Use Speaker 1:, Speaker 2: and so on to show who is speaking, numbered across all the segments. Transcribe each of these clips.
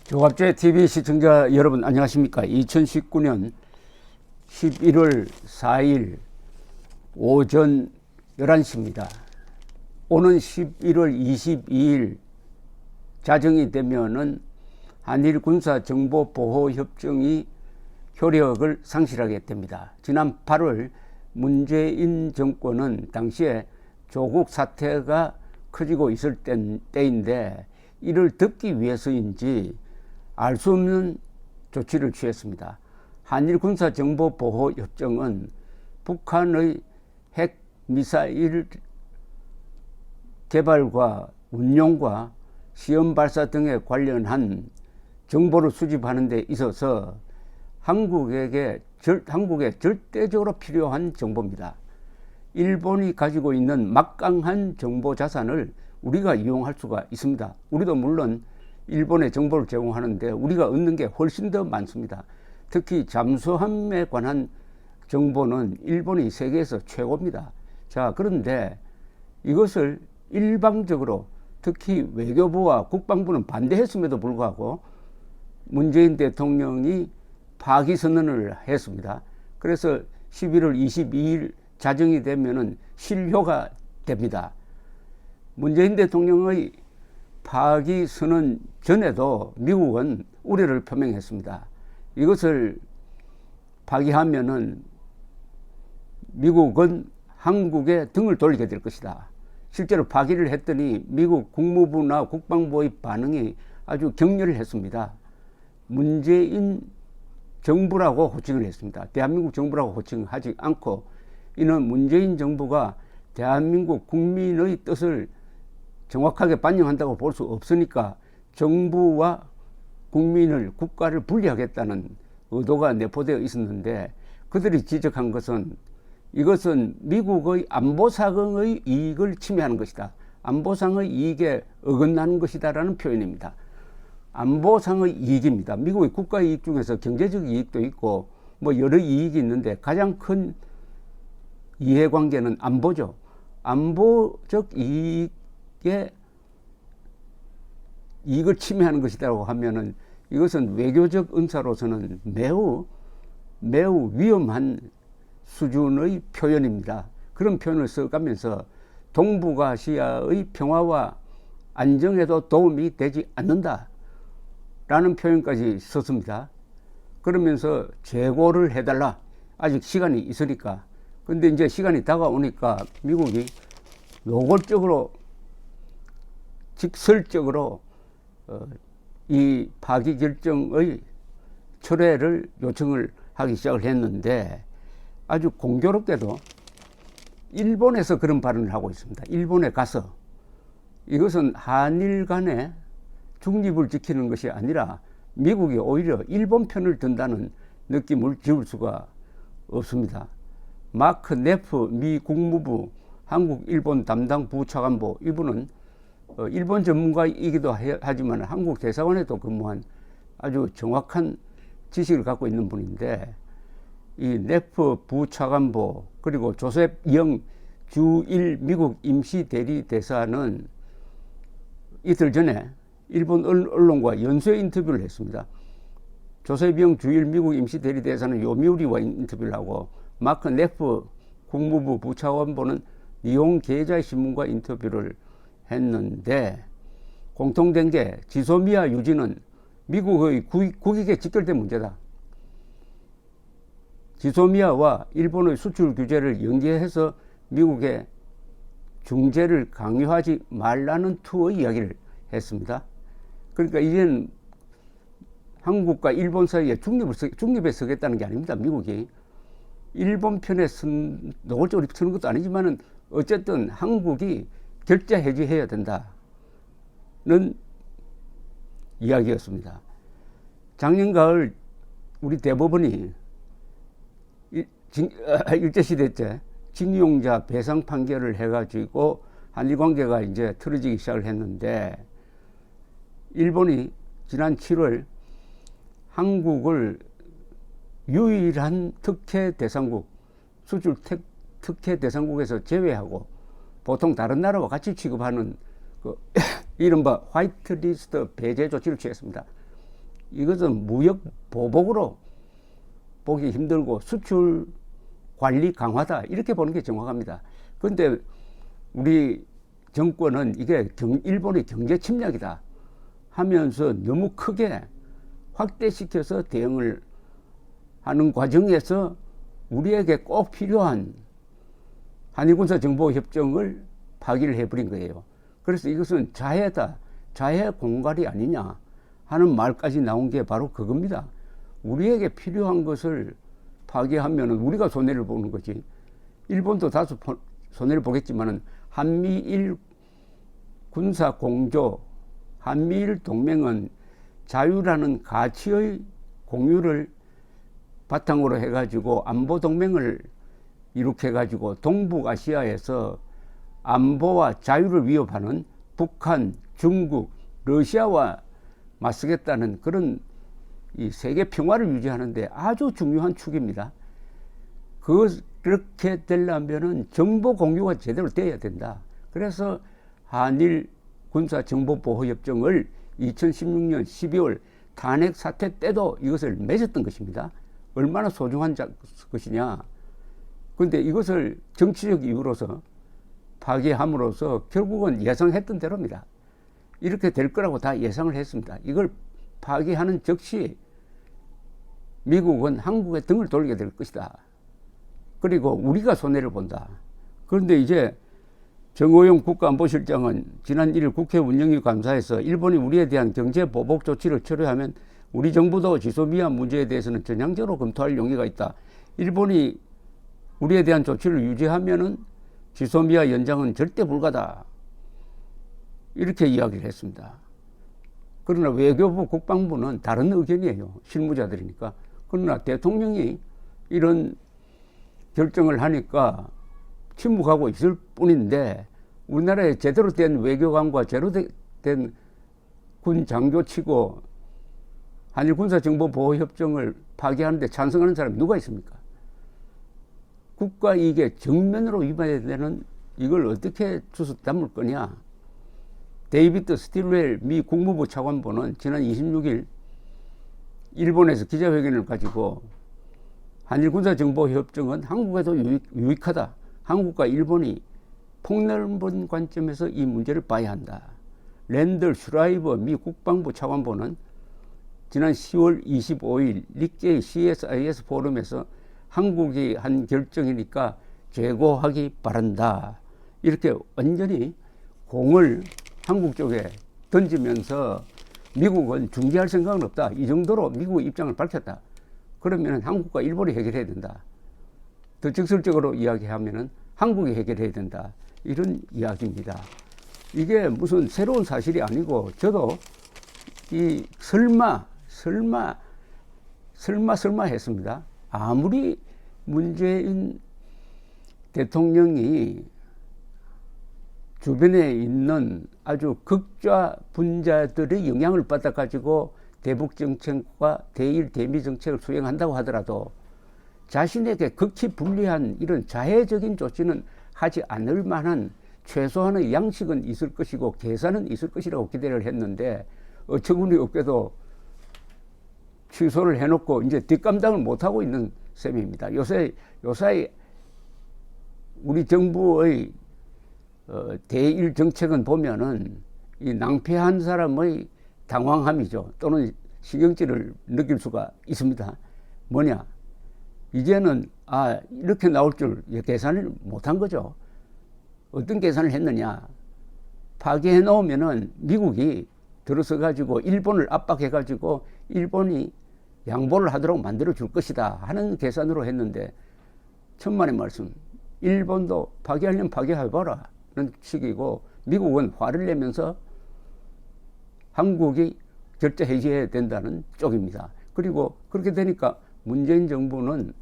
Speaker 1: 조갑제 TV 시청자 여러분 안녕하십니까? 2019년 11월 4일 오전 11시입니다. 오는 11월 22일 자정이 되면은 한일 군사 정보 보호 협정이 효력을 상실하게 됩니다. 지난 8월 문재인 정권은 당시에 조국 사태가 커지고 있을 때인데 이를 덮기 위해서인지 알 수 없는 조치를 취했습니다. 한일 군사 정보 보호 협정은 북한의 핵 미사일 개발과 운용과 시험 발사 등에 관련한 정보를 수집하는 데 있어서 한국에 절대적으로 필요한 정보입니다. 일본이 가지고 있는 막강한 정보 자산을 우리가 이용할 수가 있습니다. 우리도 물론 일본에 정보를 제공하는데 우리가 얻는 게 훨씬 더 많습니다. 특히 잠수함에 관한 정보는 일본이 세계에서 최고입니다. 자, 그런데 이것을 일방적으로 특히 외교부와 국방부는 반대했음에도 불구하고 문재인 대통령이 파기 선언을 했습니다. 그래서 11월 22일 자정이 되면은 실효가 됩니다. 문재인 대통령의 파기 선언 전에도 미국은 우려를 표명했습니다. 이것을 파기하면은 미국은 한국에 등을 돌리게 될 것이다. 실제로 파기를 했더니 미국 국무부나 국방부의 반응이 아주 격렬했습니다. 문재인 정부라고 호칭을 했습니다. 대한민국 정부라고 호칭하지 않고 이는 문재인 정부가 대한민국 국민의 뜻을 정확하게 반영한다고 볼 수 없으니까 정부와 국민을 국가를 분리하겠다는 의도가 내포되어 있었는데 그들이 지적한 것은 이것은 미국의 안보상의 이익을 침해하는 것이다. 안보상의 이익에 어긋나는 것이다라는 표현입니다. 안보상의 이익입니다. 미국의 국가 이익 중에서 경제적 이익도 있고 뭐 여러 이익이 있는데 가장 큰 이해관계는 안보죠. 안보적 이익을 침해하는 것이라고 하면은 이것은 외교적 은사로서는 매우 위험한 수준의 표현입니다. 그런 표현을 써가면서 동북아시아의 평화와 안정에도 도움이 되지 않는다 라는 표현까지 썼습니다. 그러면서 재고를 해달라. 아직 시간이 있으니까. 근데 이제 시간이 다가오니까 미국이 노골적으로 직설적으로 이 파기 결정의 철회를 요청을 하기 시작을 했는데 아주 공교롭게도 일본에서 그런 발언을 하고 있습니다. 일본에 가서 이것은 한일 간의 중립을 지키는 것이 아니라 미국이 오히려 일본 편을 든다는 느낌을 지울 수가 없습니다. 마크 네프 미 국무부 한국 일본 담당 부차관보 이분은 일본 전문가이기도 하지만 한국 대사관에도 근무한 아주 정확한 지식을 갖고 있는 분인데 이 네프 부차관보 그리고 조셉 영 주일 미국 임시 대리 대사는 이틀 전에 일본 언론과 연쇄 인터뷰를 했습니다. 조셉 영 주일 미국 임시 대리 대사는 요미우리와 인터뷰를 하고 마크 네프 국무부 부차관보는 니혼 게이자이 신문과 인터뷰를 했는데 공통된 게 지소미아 유지는 미국의 국익에 직결된 문제다. 지소미아와 일본의 수출 규제를 연계해서 미국의 중재를 강요하지 말라는 투의 이야기를 했습니다. 그러니까 이제는 한국과 일본 사이에 중립에 서겠다는 게 아닙니다. 미국이 일본 편에 노골적으로 서는 것도 아니지만은 어쨌든 한국이 결자 해지해야 된다는 이야기였습니다. 작년 가을 우리 대법원이 일제시대 때 징용자 배상 판결을 해가지고 한일 관계가 이제 틀어지기 시작을 했는데 일본이 지난 7월 한국을 유일한 특혜 대상국, 수출 특혜 대상국에서 제외하고 보통 다른 나라와 같이 취급하는 그 이른바 화이트리스트 배제 조치를 취했습니다. 이것은 무역 보복으로 보기 힘들고 수출 관리 강화다 이렇게 보는 게 정확합니다. 그런데 우리 정권은 이게 일본의 경제 침략이다 하면서 너무 크게 확대시켜서 대응을 하는 과정에서 우리에게 꼭 필요한 한일군사정보협정을 파기를 해버린 거예요. 그래서 이것은 자해다, 자해 공갈이 아니냐 하는 말까지 나온 게 바로 그겁니다. 우리에게 필요한 것을 파기하면 우리가 손해를 보는 거지. 일본도 다소 손해를 보겠지만은 한미일 군사 공조, 한미일 동맹은 자유라는 가치의 공유를 바탕으로 해가지고 안보 동맹을 이룩해가지고 동북아시아에서 안보와 자유를 위협하는 북한, 중국, 러시아와 맞서겠다는 그런 이 세계 평화를 유지하는데 아주 중요한 축입니다. 그렇게 되려면은 정보 공유가 제대로 돼야 된다. 그래서 한일 군사 정보 보호 협정을 2016년 12월 탄핵 사태 때도 이것을 맺었던 것입니다. 얼마나 소중한 것이냐. 그런데 이것을 정치적 이유로서 파기함으로써 결국은 예상했던 대로입니다. 이렇게 될 거라고 다 예상을 했습니다. 이걸 파기하는 즉시 미국은 한국의 등을 돌리게 될 것이다. 그리고 우리가 손해를 본다. 그런데 이제 정호영 국가안보실장은 지난 1일 국회 운영위 감사에서 일본이 우리에 대한 경제 보복 조치를 철회하면 우리 정부도 지소미아 문제에 대해서는 전향적으로 검토할 용의가 있다. 일본이 우리에 대한 조치를 유지하면은 지소미아 연장은 절대 불가다. 이렇게 이야기를 했습니다. 그러나 외교부 국방부는 다른 의견이에요. 실무자들이니까. 그러나 대통령이 이런 결정을 하니까 침묵하고 있을 뿐인데 우리나라에 제대로 된 외교관과 제대로 된 군 장교치고 한일 군사정보보호협정을 파기하는데 찬성하는 사람이 누가 있습니까? 국가 이익에 정면으로 위반해야 되는 이걸 어떻게 주워 담을 거냐. 데이비드 스틸웰 미 국무부 차관보는 지난 26일 일본에서 기자회견을 가지고 한일 군사정보협정은 한국에도 유익하다. 한국과 일본이 폭넓은 관점에서 이 문제를 봐야 한다. 랜들 슈라이버 미 국방부 차관보는 지난 10월 25일 닉제이 CSIS 포럼에서 한국이 한 결정이니까 재고하기 바란다. 이렇게 완전히 공을 한국 쪽에 던지면서 미국은 중재할 생각은 없다. 이 정도로 미국의 입장을 밝혔다. 그러면 한국과 일본이 해결해야 된다. 더 직설적으로 이야기하면 한국이 해결해야 된다. 이런 이야기입니다. 이게 무슨 새로운 사실이 아니고 저도 이 설마 했습니다. 아무리 문재인 대통령이 주변에 있는 아주 극좌 분자들의 영향을 받아가지고 대북 정책과 대일 대미 정책을 수행한다고 하더라도 자신에게 극히 불리한 이런 자해적인 조치는 하지 않을 만한 최소한의 양식은 있을 것이고 계산은 있을 것이라고 기대를 했는데 어처구니 없게도 취소를 해놓고 이제 뒷감당을 못하고 있는 셈입니다. 요새 우리 정부의 대일 정책은 보면은 이 낭패한 사람의 당황함이죠. 또는 신경질을 느낄 수가 있습니다. 뭐냐? 이제는 이렇게 나올 줄 계산을 못한 거죠. 어떤 계산을 했느냐? 파기해 놓으면은 미국이 들어서 가지고 일본을 압박해 가지고 일본이 양보를 하도록 만들어 줄 것이다 하는 계산으로 했는데 천만의 말씀. 일본도 파기하려면 파기해봐라 는 식이고 미국은 화를 내면서 한국이 결제 해지해야 된다는 쪽입니다. 그리고 그렇게 되니까 문재인 정부는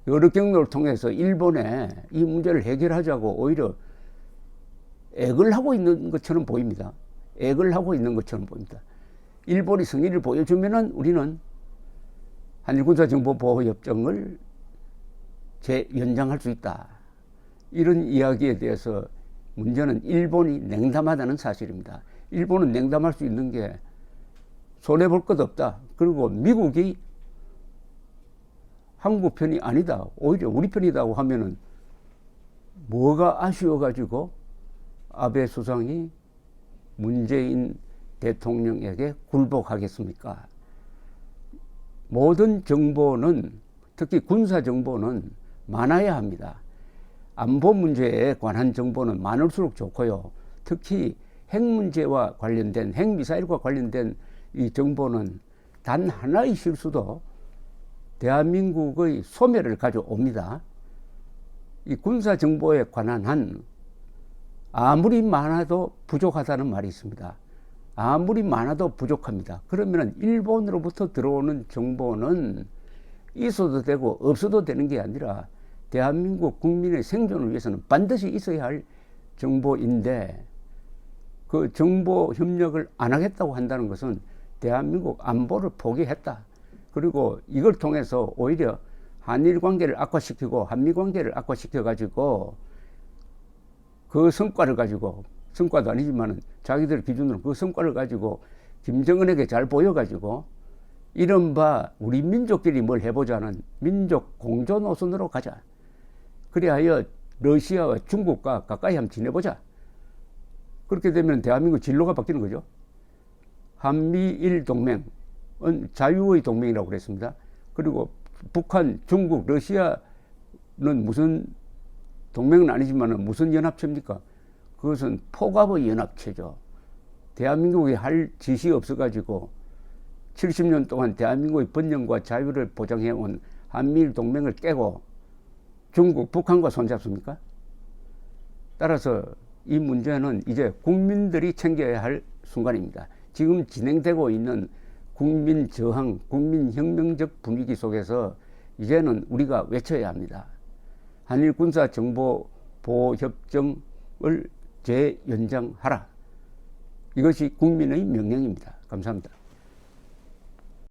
Speaker 1: 여러 경로를 통해서 일본에 이 문제를 해결하자고 오히려 액을 하고 있는 것처럼 보입니다. 액을 하고 있는 것처럼 보입니다. 일본이 성의를 보여주면은 우리는 한일군사정보보호협정을 재연장할 수 있다. 이런 이야기에 대해서 문제는 일본이 냉담하다는 사실입니다. 일본은 냉담할 수 있는 게 손해볼 것 없다. 그리고 미국이 한국 편이 아니다. 오히려 우리 편이라고 하면은 뭐가 아쉬워가지고 아베 수상이 문재인 대통령에게 굴복하겠습니까? 모든 정보는, 특히 군사 정보는 많아야 합니다. 안보 문제에 관한 정보는 많을수록 좋고요. 특히 핵 문제와 관련된, 핵 미사일과 관련된 이 정보는 단 하나의 실수도 대한민국의 소멸을 가져옵니다. 이 군사 정보에 관한 한 아무리 많아도 부족하다는 말이 있습니다. 아무리 많아도 부족합니다. 그러면 일본으로부터 들어오는 정보는 있어도 되고 없어도 되는 게 아니라 대한민국 국민의 생존을 위해서는 반드시 있어야 할 정보인데, 그 정보 협력을 안 하겠다고 한다는 것은 대한민국 안보를 포기했다. 그리고 이걸 통해서 오히려 한일 관계를 악화시키고 한미 관계를 악화시켜가지고 그 성과를 가지고, 성과도 아니지만 자기들 기준으로 그 성과를 가지고 김정은에게 잘 보여가지고 이른바 우리 민족끼리 뭘 해보자는 민족 공조 노선으로 가자. 그리하여 러시아와 중국과 가까이 한번 지내보자. 그렇게 되면 대한민국 진로가 바뀌는 거죠. 한미일 동맹은 자유의 동맹이라고 그랬습니다. 그리고 북한, 중국, 러시아는 무슨 동맹은 아니지만 무슨 연합체입니까? 그것은 포갑의 연합체죠. 대한민국이 할 짓이 없어가지고 70년 동안 대한민국의 번영과 자유를 보장해온 한미일 동맹을 깨고 중국, 북한과 손잡습니까? 따라서 이 문제는 이제 국민들이 챙겨야 할 순간입니다. 지금 진행되고 있는 국민 저항, 국민 혁명적 분위기 속에서 이제는 우리가 외쳐야 합니다. 한일 군사 정보 보호 협정을 재연장하라. 이것이 국민의 명령입니다. 감사합니다.